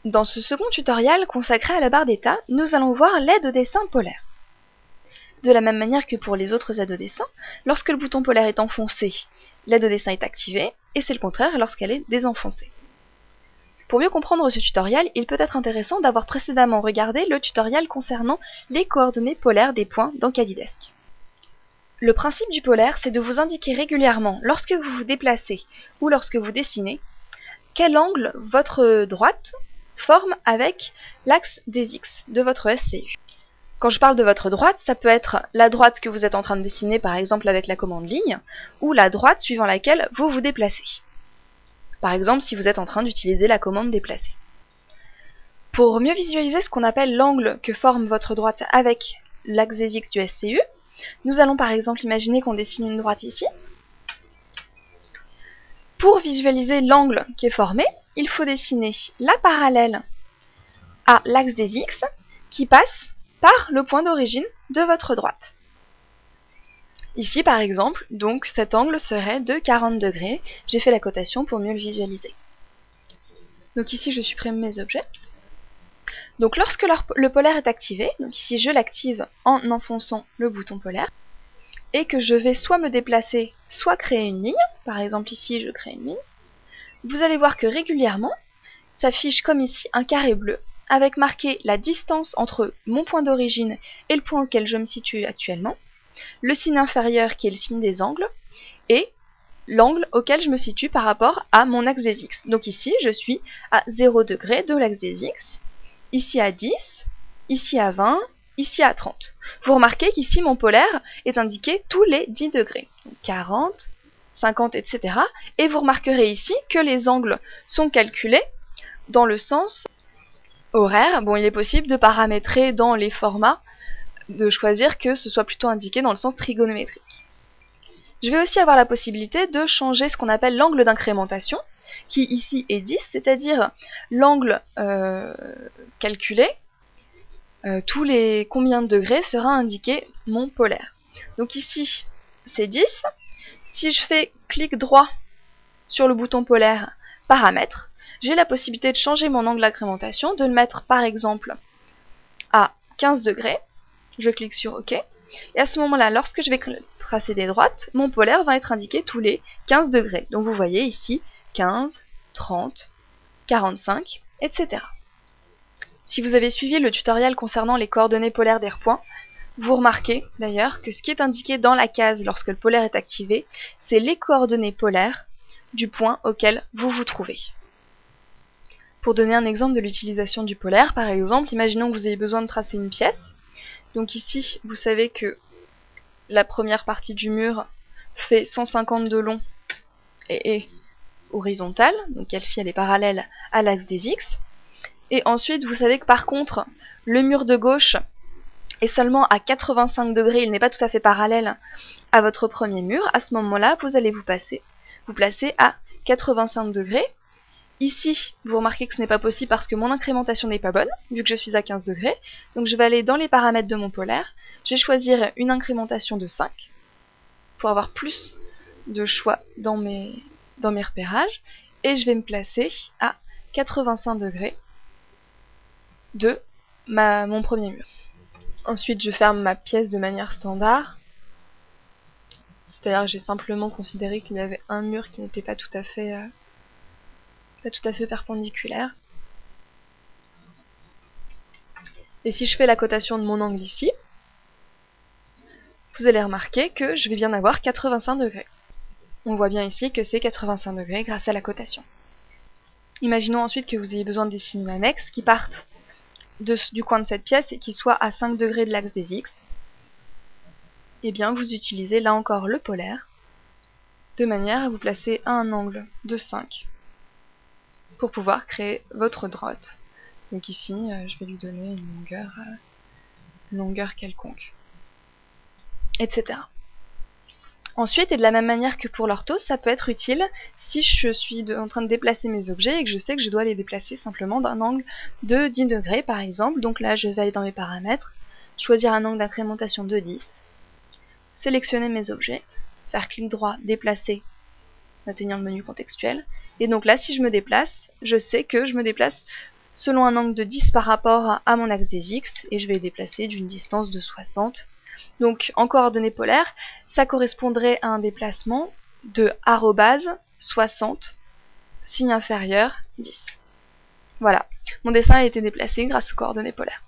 Dans ce second tutoriel consacré à la barre d'état, nous allons voir l'aide au dessin polaire. De la même manière que pour les autres aides au dessin, lorsque le bouton polaire est enfoncé, l'aide au dessin est activée, et c'est le contraire lorsqu'elle est désenfoncée. Pour mieux comprendre ce tutoriel, il peut être intéressant d'avoir précédemment regardé le tutoriel concernant les coordonnées polaires des points dans Cadidesk. Le principe du polaire, c'est de vous indiquer régulièrement, lorsque vous vous déplacez ou lorsque vous dessinez, quel angle votre droite forme avec l'axe des X de votre SCU. Quand je parle de votre droite, ça peut être la droite que vous êtes en train de dessiner, par exemple avec la commande ligne, ou la droite suivant laquelle vous vous déplacez. Par exemple, si vous êtes en train d'utiliser la commande déplacer. Pour mieux visualiser ce qu'on appelle l'angle que forme votre droite avec l'axe des X du SCU, nous allons par exemple imaginer qu'on dessine une droite ici. Pour visualiser l'angle qui est formé, il faut dessiner la parallèle à l'axe des X qui passe par le point d'origine de votre droite. Ici par exemple, donc cet angle serait de 40 degrés. J'ai fait la cotation pour mieux le visualiser. Donc ici je supprime mes objets. Donc lorsque le polaire est activé, donc ici je l'active en enfonçant le bouton polaire, et que je vais soit me déplacer, soit créer une ligne, par exemple ici je crée une ligne, vous allez voir que régulièrement s'affiche comme ici un carré bleu, avec marqué la distance entre mon point d'origine et le point auquel je me situe actuellement, le signe inférieur qui est le signe des angles, et l'angle auquel je me situe par rapport à mon axe des X. Donc ici je suis à 0 degré de l'axe des X, ici à 10, ici à 20, ici à 30. Vous remarquez qu'ici mon polaire est indiqué tous les 10 degrés, donc 40, 50, etc. Et vous remarquerez ici que les angles sont calculés dans le sens horaire. Bon, il est possible de paramétrer dans les formats, de choisir que ce soit plutôt indiqué dans le sens trigonométrique. Je vais aussi avoir la possibilité de changer ce qu'on appelle l'angle d'incrémentation, qui ici est 10, c'est-à-dire l'angle calculé, tous les combien de degrés sera indiqué mon polaire. Donc ici, c'est 10. Si je fais clic droit sur le bouton polaire, paramètres, j'ai la possibilité de changer mon angle d'incrémentation, de le mettre par exemple à 15 degrés. Je clique sur OK. Et à ce moment-là, lorsque je vais tracer des droites, mon polaire va être indiqué tous les 15 degrés. Donc vous voyez ici 15, 30, 45, etc. Si vous avez suivi le tutoriel concernant les coordonnées polaires des points, vous remarquez d'ailleurs que ce qui est indiqué dans la case lorsque le polaire est activé, c'est les coordonnées polaires du point auquel vous vous trouvez. Pour donner un exemple de l'utilisation du polaire, par exemple, imaginons que vous ayez besoin de tracer une pièce. Donc ici, vous savez que la première partie du mur fait 150 de long et est horizontale, donc celle-ci elle est parallèle à l'axe des X. Et ensuite, vous savez que par contre, le mur de gauche est seulement à 85 degrés, il n'est pas tout à fait parallèle à votre premier mur. À ce moment-là, vous allez vous placer à 85 degrés. Ici, vous remarquez que ce n'est pas possible parce que mon incrémentation n'est pas bonne, vu que je suis à 15 degrés. Donc je vais aller dans les paramètres de mon polaire, je vais choisir une incrémentation de 5 pour avoir plus de choix dans mes repérages, et je vais me placer à 85 degrés de mon premier mur. Ensuite, je ferme ma pièce de manière standard, c'est-à-dire que j'ai simplement considéré qu'il y avait un mur qui n'était pas tout à fait perpendiculaire. Et si je fais la cotation de mon angle ici, vous allez remarquer que je vais bien avoir 85 degrés. On voit bien ici que c'est 85 degrés grâce à la cotation. Imaginons ensuite que vous ayez besoin de dessiner une annexe qui parte du coin de cette pièce et qui soit à 5 degrés de l'axe des X. Et bien vous utilisez là encore le polaire, de manière à vous placer à un angle de 5 pour pouvoir créer votre droite. Donc ici, je vais lui donner une longueur quelconque, etc. Ensuite, et de la même manière que pour l'ortho, ça peut être utile si je suis en train de déplacer mes objets et que je sais que je dois les déplacer simplement d'un angle de 10 degrés par exemple. Donc là, je vais aller dans mes paramètres, choisir un angle d'incrémentation de 10, sélectionner mes objets, faire clic droit, déplacer, atteignant le menu contextuel. Et donc là, si je me déplace, je sais que je me déplace selon un angle de 10 par rapport à mon axe des X, et je vais les déplacer d'une distance de 60. Donc en coordonnées polaires, ça correspondrait à un déplacement de arrobase 60, signe inférieur 10. Voilà, mon dessin a été déplacé grâce aux coordonnées polaires.